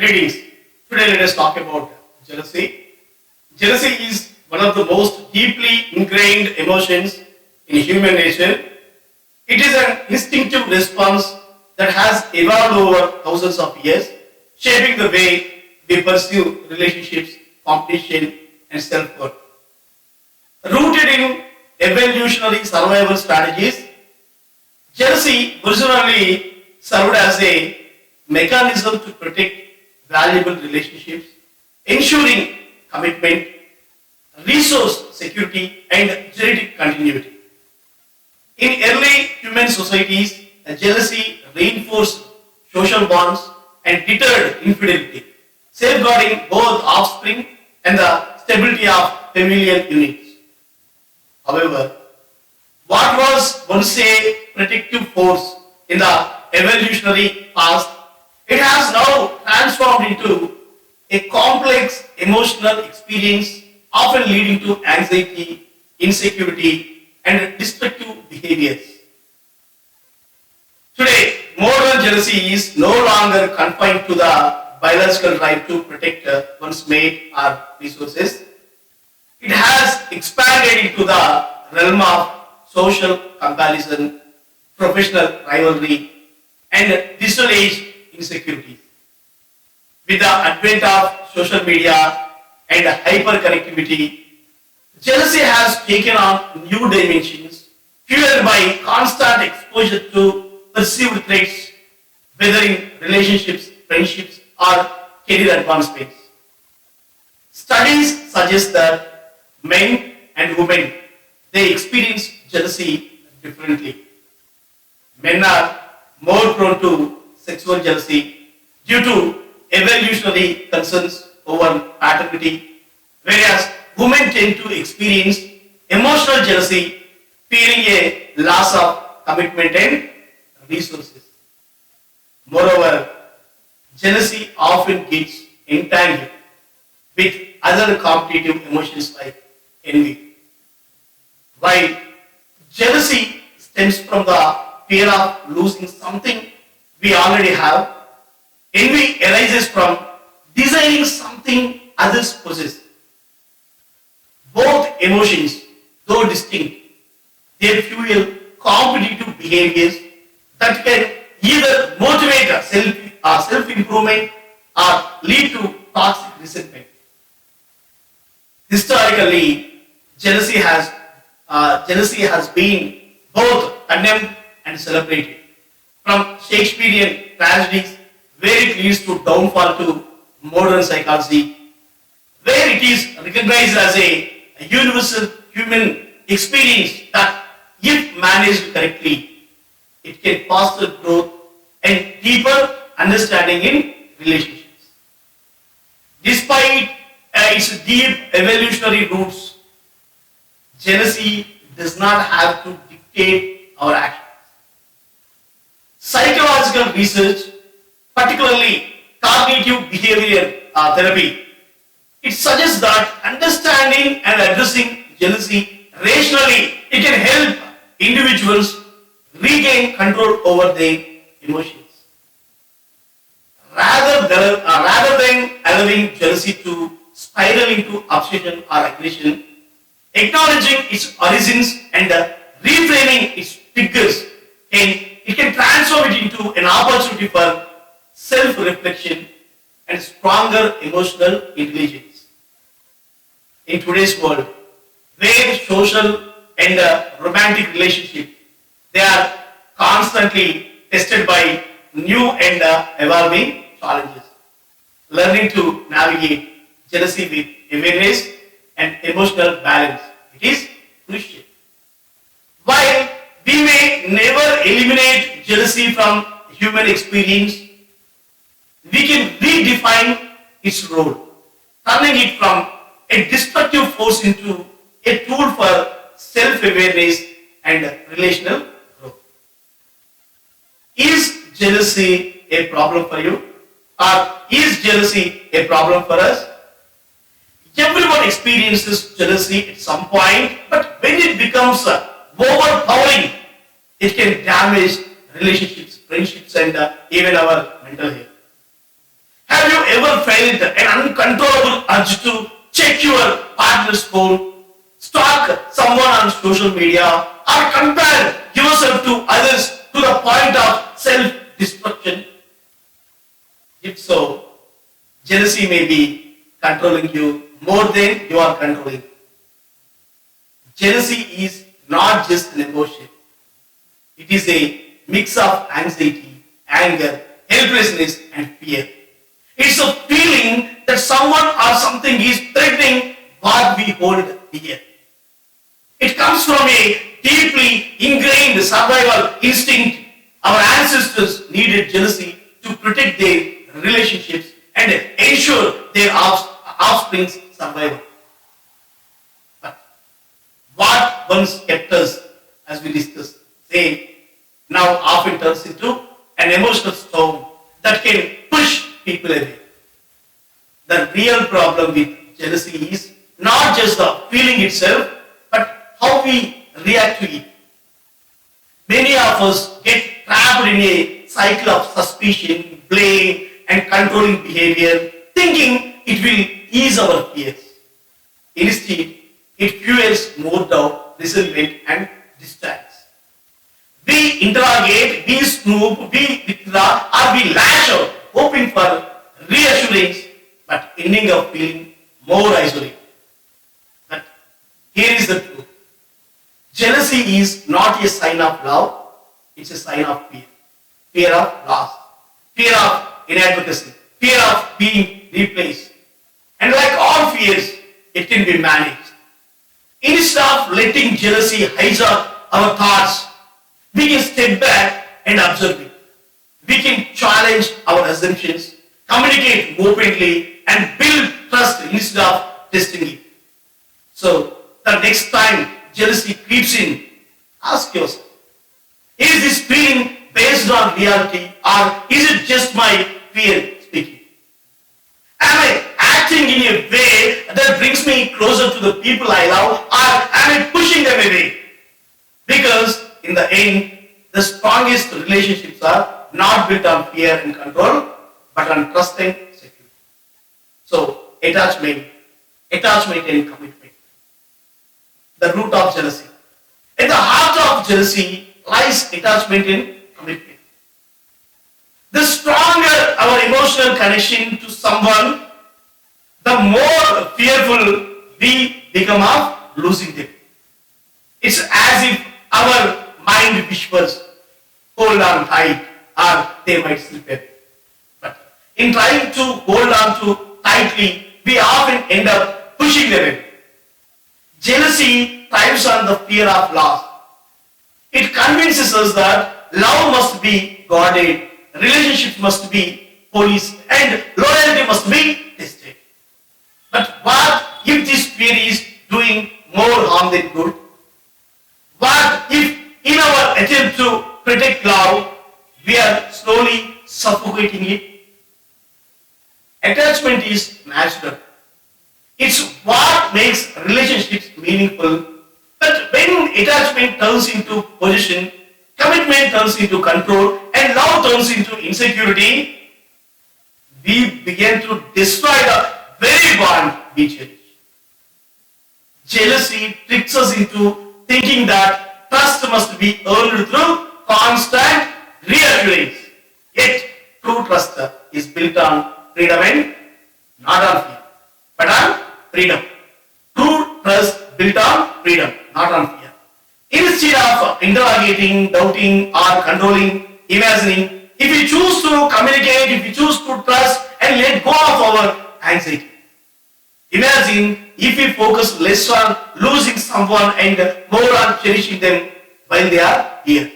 Greetings. Today let us talk about jealousy. Jealousy is one of the most deeply ingrained emotions in human nature. It is an instinctive response that has evolved over thousands of years, shaping the way we pursue relationships, competition, and self-worth. Rooted in evolutionary survival strategies, jealousy originally served as a mechanism to protect valuable relationships, ensuring commitment, resource security, and genetic continuity. In early human societies, jealousy reinforced social bonds and deterred infidelity, safeguarding both offspring and the stability of familial units. However, what was once a protective force in the evolutionary past, it has now transformed into a complex emotional experience, often leading to anxiety, insecurity, and destructive behaviors. Today, modern jealousy is no longer confined to the biological drive to protect one's mate or resources. It has expanded into the realm of social comparison, professional rivalry, and digital age insecurity. With the advent of social media and hyperconnectivity, jealousy has taken on new dimensions, fueled by constant exposure to perceived threats, whether in relationships, friendships, or career advancements. Studies suggest that men and women they experience jealousy differently. Men are more prone to sexual jealousy due to evolutionary concerns over paternity, whereas women tend to experience emotional jealousy, fearing a loss of commitment and resources. Moreover, jealousy often gets entangled with other competitive emotions like envy. While jealousy stems from the fear of losing something we already have, envy arises from desiring something others possess. Both emotions, though distinct, they fuel competitive behaviors that can either motivate self-improvement or lead to toxic resentment. Historically, jealousy has been both condemned and celebrated. From Shakespearean tragedies, where it leads to downfall, to modern psychology, where it is recognized as a universal human experience that, if managed correctly, it can foster growth and deeper understanding in relationships. Despite its deep evolutionary roots, jealousy does not have to dictate our actions. Psychological research, particularly cognitive behavior therapy, it suggests that understanding and addressing jealousy rationally, it can help individuals regain control over their emotions. Rather than allowing jealousy to spiral into obsession or aggression, acknowledging its origins and reframing its triggers can transform it into an opportunity for self-reflection and stronger emotional intelligence. In today's world, where social and romantic relationships they are constantly tested by new and evolving challenges. Learning to navigate jealousy with awareness and emotional balance, it is crucial. While we may never eliminate jealousy from human experience, we can redefine its role, turning it from a destructive force into a tool for self-awareness and relational growth. Is jealousy a problem for you? Or is jealousy a problem for us? Everyone experiences jealousy at some point, but when it becomes overpowering, it can damage relationships, friendships, and even our mental health. Have you ever felt an uncontrollable urge to check your partner's phone, stalk someone on social media, or compare yourself to others to the point of self-destruction? If so, jealousy may be controlling you more than you are controlling. Jealousy is not just an emotion. It is a mix of anxiety, anger, helplessness, and fear. It's a feeling that someone or something is threatening what we hold dear. It comes from a deeply ingrained survival instinct. Our ancestors needed jealousy to protect their relationships and ensure their offspring's survival. But what once kept us, as we discussed, safe, now often turns into an emotional storm that can push people away. The real problem with jealousy is not just the feeling itself, but how we react to it. Many of us get trapped in a cycle of suspicion, blame, and controlling behavior, thinking it will ease our fears. Instead, it fuels more doubt, resentment, and distance. We interrogate, we snoop, we withdraw, or we lash out, hoping for reassurance, but ending up feeling more isolated. But here is the truth. Jealousy is not a sign of love, it's a sign of fear. Fear of loss, fear of inadequacy, fear of being replaced. And like all fears, it can be managed. Instead of letting jealousy hijack our thoughts, we can step back and observe it. We can challenge our assumptions, communicate openly, and build trust instead of testing it. So, the next time jealousy creeps in, ask yourself, is this feeling based on reality or is it just my fear speaking? Am I acting in a way that brings me closer to the people I love or am I pushing them away? Because in the end, the strongest relationships are not built on fear and control, but on trust and security. So, attachment and commitment. The root of jealousy. At the heart of jealousy lies attachment and commitment. The stronger our emotional connection to someone, the more fearful we become of losing them. It's as if our mind whispers, hold on tight, or they might slip away. But in trying to hold on to tightly, we often end up pushing them away. Jealousy thrives on the fear of loss. It convinces us that love must be guarded, relationships must be policed, and loyalty must be tested. But what if this fear is doing more harm than good? What if in our attempt to protect love, we are slowly suffocating it? Attachment is natural. It's what makes relationships meaningful. But when attachment turns into possession, commitment turns into control, and love turns into insecurity, we begin to destroy the very bond we cherish. Jealousy tricks us into thinking that trust must be earned through constant reassurance. Yet, true trust is built on freedom and not on fear, but on freedom. True trust built on freedom, not on fear. Instead of interrogating, doubting, or controlling, imagining, if we choose to communicate, if we choose to trust and let go of our anxiety. Imagine if we focus less on losing someone and more on cherishing them while they are here.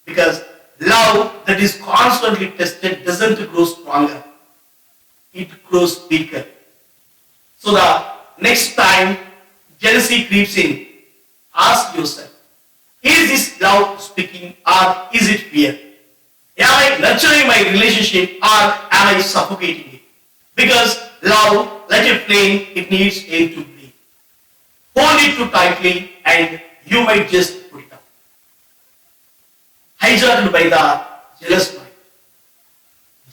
Because love that is constantly tested doesn't grow stronger, it grows weaker. So the next time jealousy creeps in, ask yourself, is this love speaking or is it fear? Am I nurturing my relationship or am I suffocating it? Because love, like a flame, it needs air to breathe. Hold it too tightly and you might just put it out. Hijacked by the jealous mind.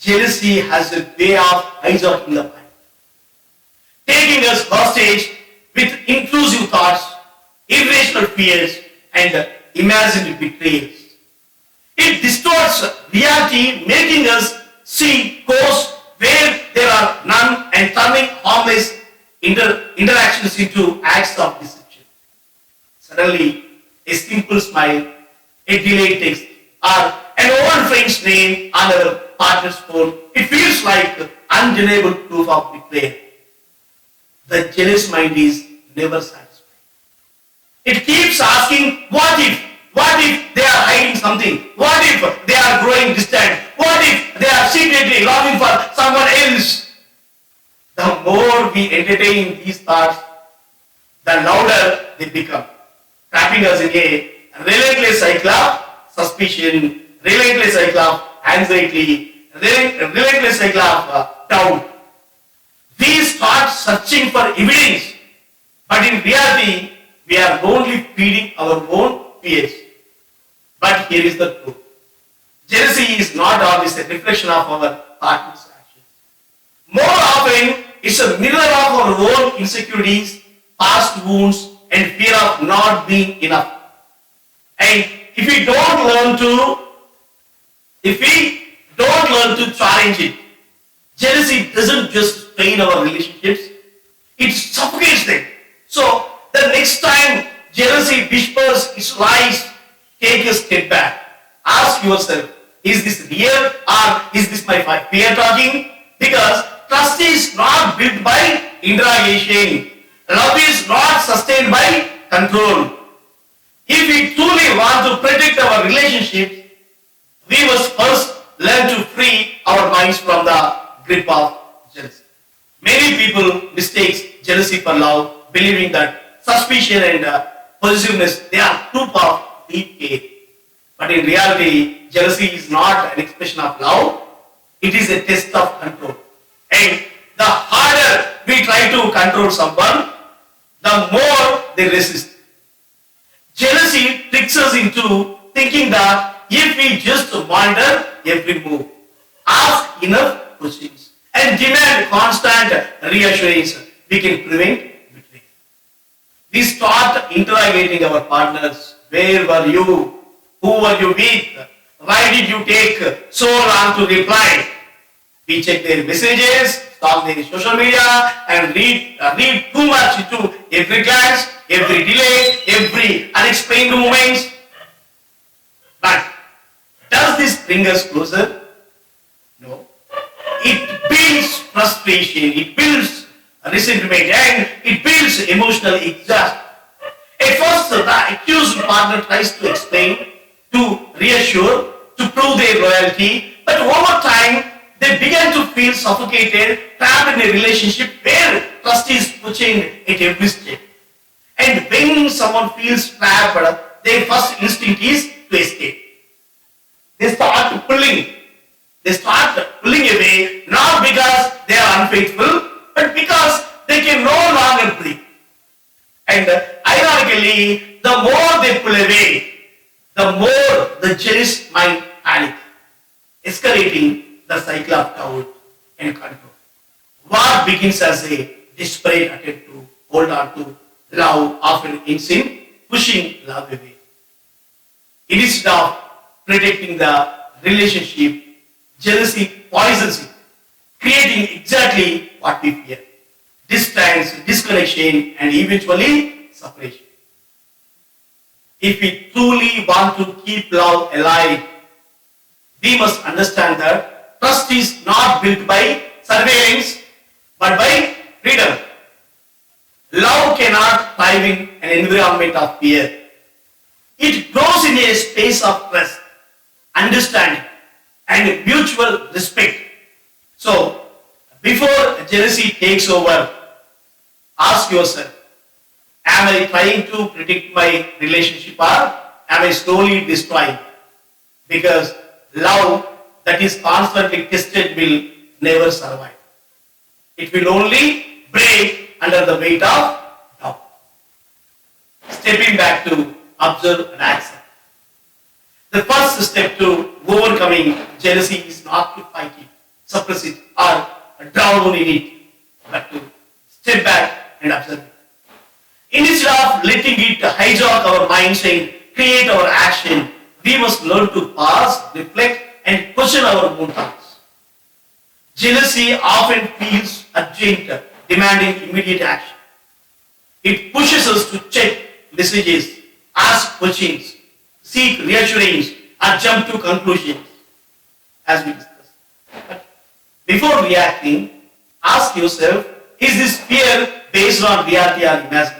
Jealousy has a way of hijacking the mind, taking us hostage with intrusive thoughts, irrational fears, and imagined betrayals. It distorts reality, making us see course where there are none and turning harmless interactions into acts of deception. Suddenly, a simple smile, a delayed text, or an old friend's name on our partner's phone, it feels like undeniable proof of betrayal. The jealous mind is never satisfied. It keeps asking, what if? What if they are hiding something? What if they are growing distant? What if they are secretly longing for someone else? The more we entertain these thoughts, the louder they become, trapping us in a relentless cycle of suspicion, relentless cycle of anxiety, relentless cycle of doubt. We start searching for evidence, but in reality, we are only feeding our own fears. But here is the truth. Jealousy is not always a reflection of our partner's actions. More often, it's a mirror of our own insecurities, past wounds, and fear of not being enough. And if we don't learn to challenge it, jealousy doesn't just strain our relationships, it suffocates them. So the next time jealousy whispers its lies, take a step back. Ask yourself, is this real or is this my fear talking? Because trust is not built by interrogation. Love is not sustained by control. If we truly want to protect our relationships, we must first learn to free our minds from the grip of jealousy. Many people mistake jealousy for love, believing that suspicion and possessiveness, they are proof of deep care. But in reality, jealousy is not an expression of love, it is a test of control. And the harder we try to control someone, the more they resist. Jealousy tricks us into thinking that if we just monitor every move, ask enough questions, and demand constant reassurance, we can prevent betrayal. We start interrogating our partners. Where were you? Who were you with? Why did you take so long to reply? We check their messages, stalk their social media, and read too much into every glance, every delay, every unexplained moments. But does this bring us closer? No. It builds frustration, it builds resentment, and it builds emotional exhaustion. At first, the accused partner tries to explain, to reassure, to prove their loyalty, but over time, they begin to feel suffocated, trapped in a relationship where trust is questioned at every step. And when someone feels trapped, their first instinct is to escape. They start pulling away, not because they are unfaithful, but because they can no longer breathe. And ironically, the more they pull away, the more the jealous mind panics, escalating the cycle of doubt and control. What begins as a desperate attempt to hold on to love often ends in pushing love away. Instead of protecting the relationship, jealousy poisons it, creating exactly what we fear: distance, disconnection, and eventually separation. If we truly want to keep love alive, we must understand that trust is not built by surveillance, but by freedom. Love cannot thrive in an environment of fear. It grows in a space of trust, understanding, and mutual respect. So, before jealousy takes over, ask yourself, am I trying to protect my relationship or am I slowly destroying? Because love that is constantly tested will never survive. It will only break under the weight of doubt. Stepping back to observe and accept. The first step to overcoming jealousy is not to fight it, suppress it or drown in it, but to step back and observe it. Instead of letting it hijack our minds and create our action, we must learn to pause, reflect, and question our own thoughts. Jealousy often feels urgent, demanding immediate action. It pushes us to check messages, ask questions, seek reassurance, or jump to conclusions, as we discussed. But before reacting, ask yourself, is this fear based on reality or imagination?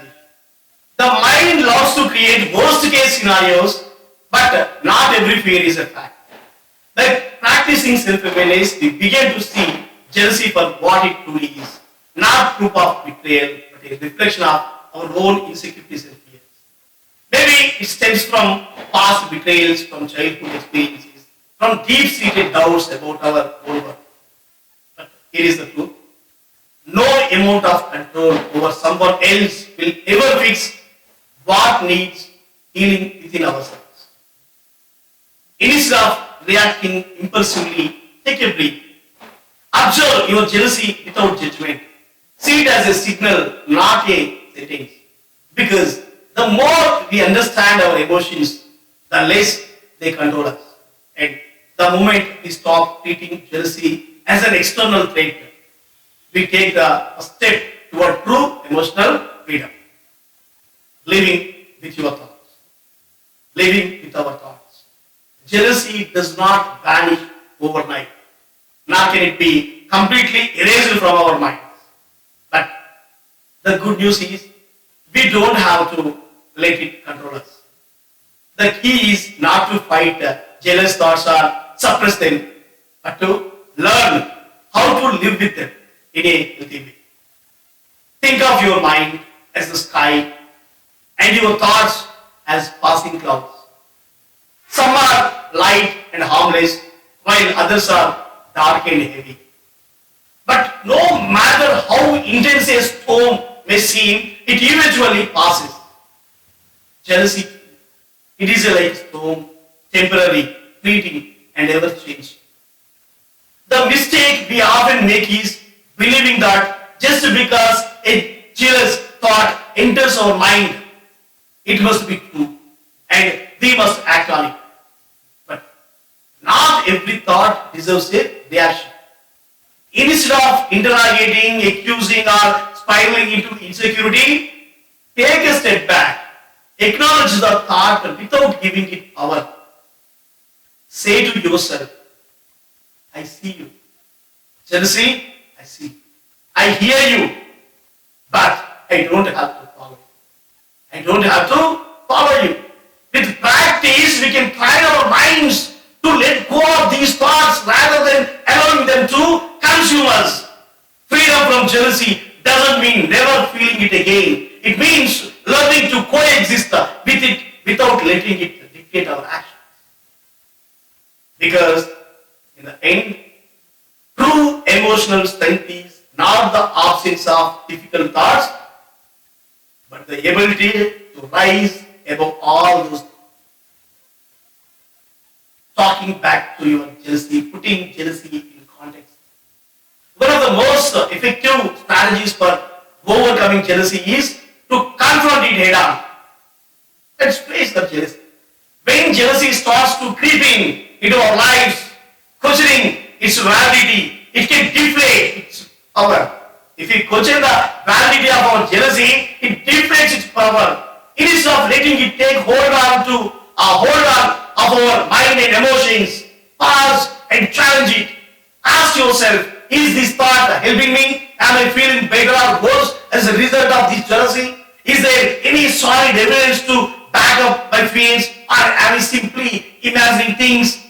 The mind loves to create worst case scenarios, but not every fear is a fact. By practicing self-awareness, we begin to see jealousy for what it truly is. Not proof of betrayal, but a reflection of our own insecurities and fears. Maybe it stems from past betrayals, from childhood experiences, from deep-seated doubts about our own worth. But here is the truth. No amount of control over someone else will ever fix what needs healing within ourselves. Instead of reacting impulsively, take a breath. Observe your jealousy without judgment. See it as a signal, not a sentence. Because the more we understand our emotions, the less they control us. And the moment we stop treating jealousy as an external threat, we take the step toward true emotional freedom. Living with your thoughts. Living with our thoughts. Jealousy does not vanish overnight. Nor can it be completely erased from our minds. But the good news is, we don't have to let it control us. The key is not to fight jealous thoughts or suppress them, but to learn how to live with them in a healthy way. Think of your mind as the sky and your thoughts as passing clouds. Some are light and harmless, while others are dark and heavy. But no matter how intense a storm may seem, it eventually passes. Jealousy, it is like a storm, temporary, fleeting, and ever changing. The mistake we often make is believing that just because a jealous thought enters our mind, it must be true, and we must act on it. But not every thought deserves a reaction. Instead of interrogating, accusing, or spiraling into insecurity, take a step back. Acknowledge the thought without giving it power. Say to yourself, I see you. Jealousy, I see. I hear you, but I don't have to follow you. I don't have to follow you. With practice, we can train our minds to let go of these thoughts rather than allowing them to consume us. Freedom from jealousy doesn't mean never feeling it again. It means learning to coexist with it without letting it dictate our actions. Because in the end, true emotional strength is not the absence of difficult thoughts, but the ability to rise above all those. Talking back to your jealousy, putting jealousy in context. One of the most effective strategies for overcoming jealousy is to confront it head on. Let's face the jealousy. When jealousy starts to creep into our lives, questioning its validity, it can deflate its power. If we question the validity of our jealousy, it deflates its power. Instead of letting it take hold on of our mind and emotions, pause and challenge it. Ask yourself, is this thought helping me? Am I feeling better or worse as a result of this jealousy? Is there any solid evidence to back up my feelings, or am I simply imagining things?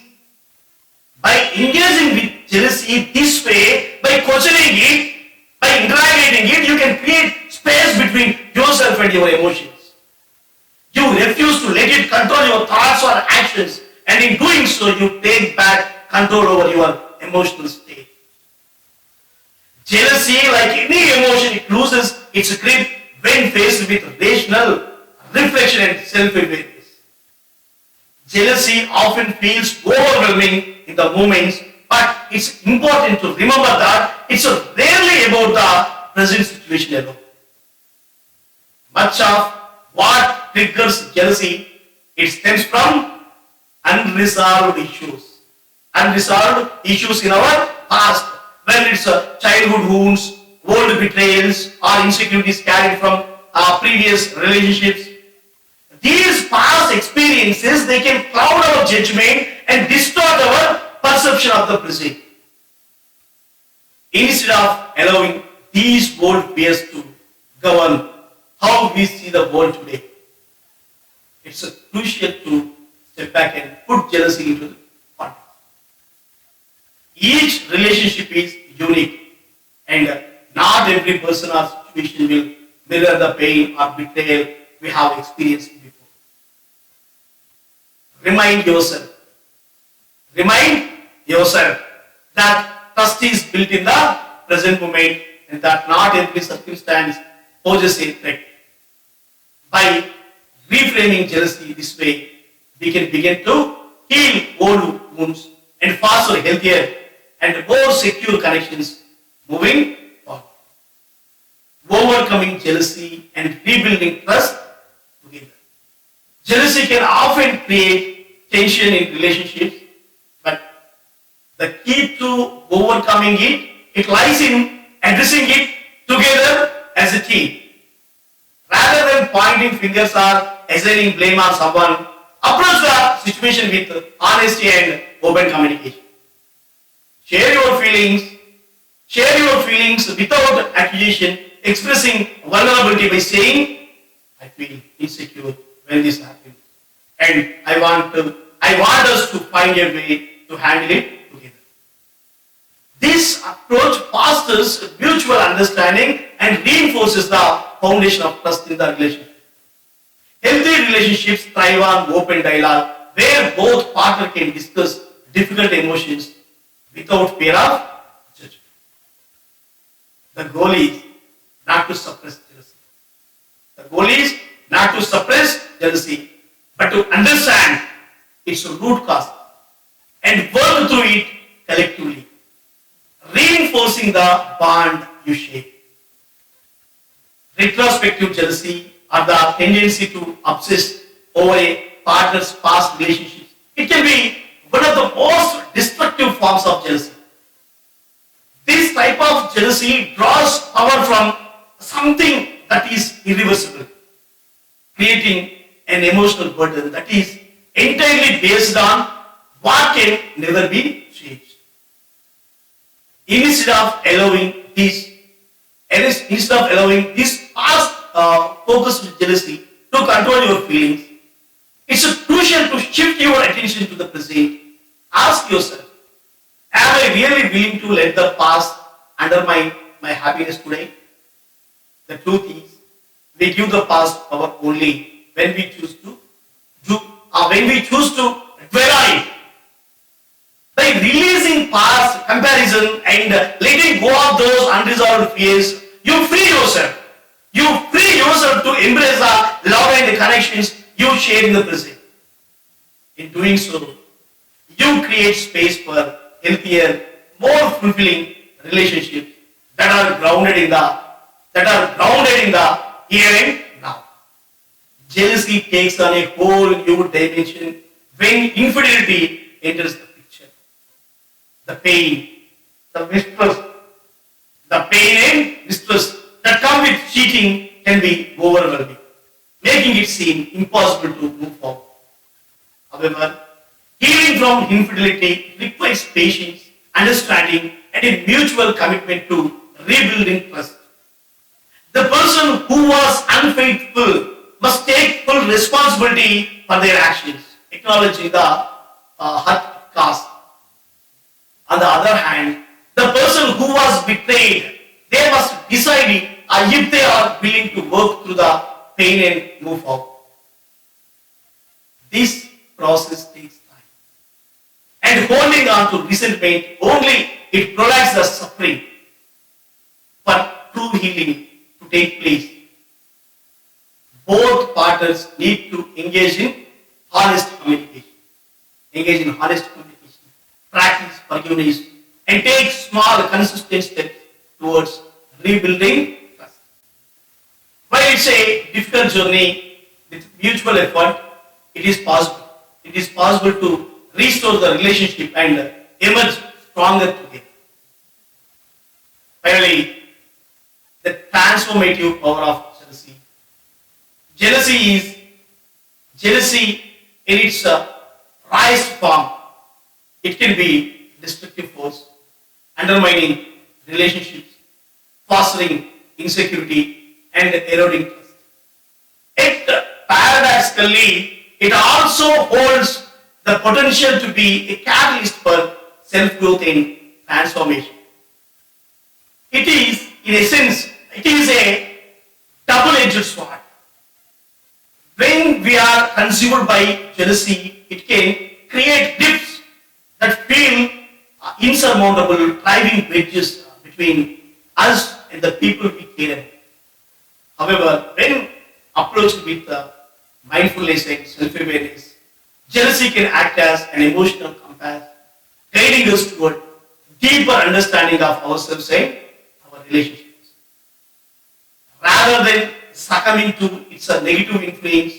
By engaging with jealousy this way, by questioning it, by interrogating it, you can create space between yourself and your emotions. You refuse to let it control your thoughts or actions, and in doing so, you take back control over your emotional state. Jealousy, like any emotion, it loses its grip when faced with rational reflection and self-awareness. Jealousy often feels overwhelming in the moments, But it's important to remember that it's rarely about the present situation alone. Much of what triggers jealousy, it stems from unresolved issues. Unresolved issues in our past, whether it's childhood wounds, old betrayals, or insecurities carried from previous relationships. These past experiences, they can cloud our judgment and distort our perception of the present. Instead of allowing these old fears to govern how we see the world today, it's crucial to step back and put jealousy into the context. Each relationship is unique, and not every person or situation will mirror the pain or betrayal we have experienced before. Remind yourself that trust is built in the present moment and that not every circumstance poses a threat. By reframing jealousy this way, we can begin to heal old wounds and foster healthier and more secure connections moving forward. Overcoming jealousy and rebuilding trust together. Jealousy can often create tension in relationships, but the key to overcoming it lies in addressing it together as a team. Rather than pointing fingers or assigning blame on someone, approach the situation with honesty and open communication. Share your feelings without accusation, expressing vulnerability by saying, I feel insecure when this happens, and I want us to find a way to handle it together. This approach fosters mutual understanding and reinforces the foundation of trust in the relationship. Healthy relationships thrive on open dialogue where both partners can discuss difficult emotions without fear of judgment. The goal is not to suppress jealousy. The goal is not to suppress jealousy, but to understand its root cause and work through it collectively, reinforcing the bond you share. Retrospective jealousy or the tendency to obsess over a partner's past relationships. It can be one of the most destructive forms of jealousy. This type of jealousy draws power from something that is irreversible, creating an emotional burden that is entirely based on what can never be changed. Instead of allowing this past focused jealousy to control your feelings, it's crucial to shift your attention to the present. Ask yourself, am I really willing to let the past undermine my happiness today? The truth is, we give the past power only when we choose to dwell on it. By releasing past comparison and letting go of those unresolved fears, you free yourself. You free yourself to embrace the love and the connections you share in the present. In doing so, you create space for healthier, more fulfilling relationships that are grounded in the here and now. Jealousy takes on a whole new dimension when infidelity enters the picture. The pain and mistrust that come with cheating can be overwhelming, making it seem impossible to move forward. However, healing from infidelity requires patience, understanding, and a mutual commitment to rebuilding trust. The person who was unfaithful must take full responsibility for their actions, acknowledging the hurt caused. On the other hand, the person who was betrayed, they must decide if they are willing to work through the pain and move forward. This process takes time. And holding on to resentment only it prolongs the suffering. For true healing to take place, both partners need to engage in honest communication. practice forgiveness, and take small, consistent steps towards rebuilding trust. While it's a difficult journey with mutual effort, it is possible. It is possible to restore the relationship and emerge stronger together. Finally, the transformative power of jealousy. Jealousy in its rawest form. It can be destructive force, undermining relationships, fostering insecurity, and eroding trust. Yet, paradoxically, it also holds the potential to be a catalyst for self-growth and transformation. It is, in essence, it is a double-edged sword. When we are consumed by jealousy, it can create rifts that feel insurmountable, driving wedges between us and the people we care about. However, when approached with mindfulness and self-awareness, jealousy can act as an emotional compass, guiding us toward deeper understanding of ourselves and our relationships. Rather than succumbing to its negative influence,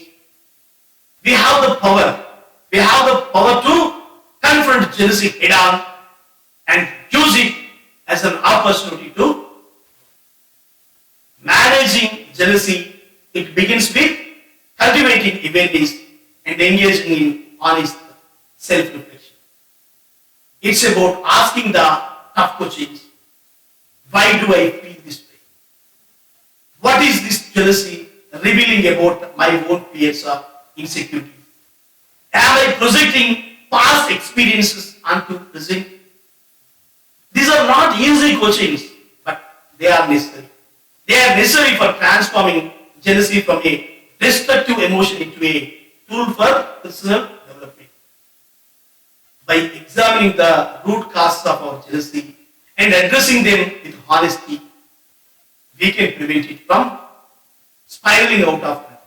we have the power to confront jealousy head on and use it as an opportunity to managing jealousy. It begins with cultivating awareness and engaging in honest self-reflection. It's about asking the tough questions. Why do I feel this way? What is this jealousy revealing about my own fears or insecurities? Am I projecting past experiences onto present? These are not easy questions, but they are necessary. They are necessary for transforming jealousy from a destructive emotion into a tool for personal development. By examining the root causes of our jealousy and addressing them with honesty, we can prevent it from spiraling out of control.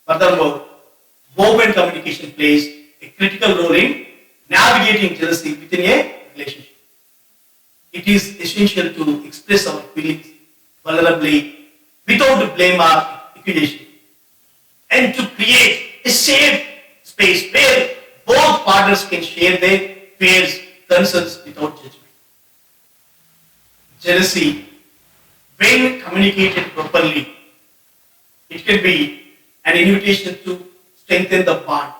Furthermore, open communication plays a critical role in navigating jealousy within a relationship. It is essential to express our feelings vulnerably without blame or accusation, and to create a safe space where both partners can share their fears, concerns without judgment. Jealousy, when communicated properly, it can be an invitation to strengthen the bond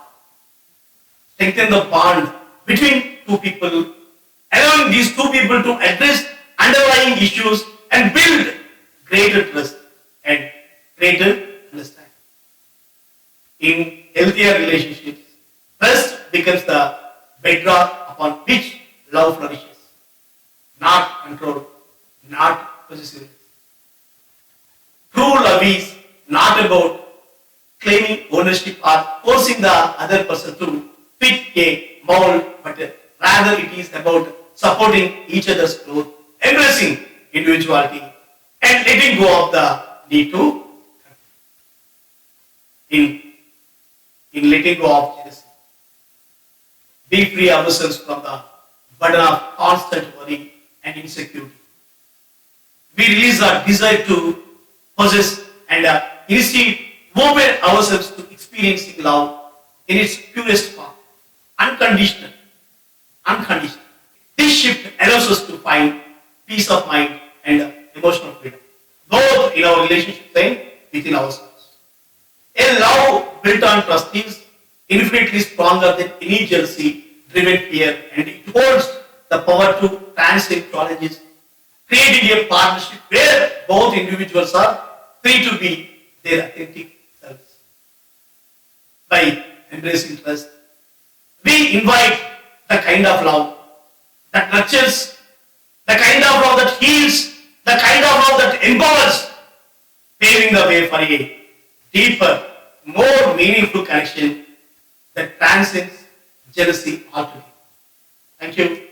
between two people, allowing these two people to address underlying issues and build greater trust and greater understanding. In healthier relationships, trust becomes the bedrock upon which love flourishes, not control, not possessiveness. True love is not about claiming ownership or forcing the other person to fit a mold, but rather it is about supporting each other's growth, embracing individuality, and letting go of the need to in letting go of jealousy. We free ourselves from the burden of constant worry and insecurity. We release our desire to possess and instead open ourselves to experiencing love in its purest form, unconditional. This shift allows us to find peace of mind and emotional freedom, both in our relationships and within ourselves. A love built on trust is infinitely stronger than any jealousy-driven fear, and it holds the power to transcend challenges, creating a partnership where both individuals are free to be their authentic selves. By embracing trust, we invite the kind of love that nurtures, the kind of love that heals, the kind of love that empowers, paving the way for a deeper, more meaningful connection that transcends jealousy altogether. Thank you.